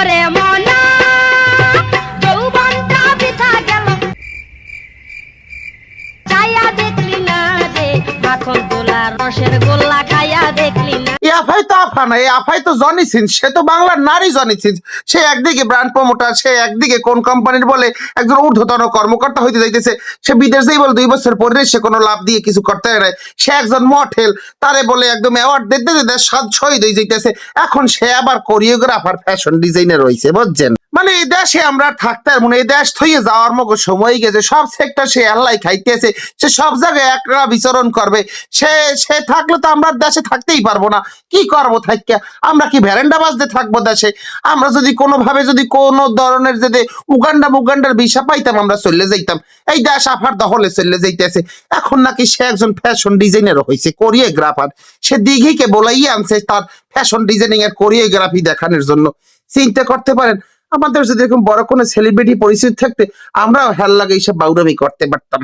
ওরে মনা যৌবনটা বৃথা গেল খাইয়া দেখলি না রে মাখন তোলা রসের গোল্লা খাইয়া দেখলি না। এই আফাই তো আফা না, এই আফাই তো জনি সিন্স, সে তো বাংলার নারী জনি সিন্স। সে একদিকে ব্র্যান্ড প্রমোটার, সে একদিকে কোন কোম্পানির বলে একজন ঊর্ধ্বতন কর্মকর্তা হইতে যাইতেছে। সে বিদেশ যাই বলে 2 বছর পরে সে কোনো লাভ দিয়ে কিছু করতে নাই। সে একজন মডেল, তারে বলে একদম অ্যাওয়ার্ড দিতে দিতে সাত শহীদ হয়ে যাইতেছে। এখন সে আবার কোরিওগ্রাফার, ফ্যাশন ডিজাইনার হইছে, বুঝছেন? মানে এই দেশে আমরা থাকতে মানে এই দেশ থইয়ে যাওয়ার মতো সময় গেছে। সব সেক্টর সে আল্লাহ খাইতেছে, সে সব জায়গায় একরা বিচরণ করবে। সে সে থাকলে তো আমরা দেশে থাকতেই পারবো না। কি করবো থাইকা? আমরা কি ভ্যারেন্ডা বাজতে থাকবো দেশে? আমরা যদি কোনোভাবে যদি কোনো ধরনের যদি উগান্ডার ভিসা পাইতাম আমরা চলে যাইতাম। এই দেশ আফার দখলে চলে যাইতেছে। এখন নাকি সে একজন ফ্যাশন ডিজাইনার হয়েছে, কোরিওগ্রাফার। সে দিঘিকে বলাই আনছে তার ফ্যাশন ডিজাইনিং এর কোরিওগ্রাফি দেখানোর জন্য। চিন্তা করতে পারেন, আমাদের যদি এরকম বড় কোনো সেলিব্রিটি পরিচিত থাকতে আমরাও হেল লাগে এইসব বাউরামি করতে পারতাম।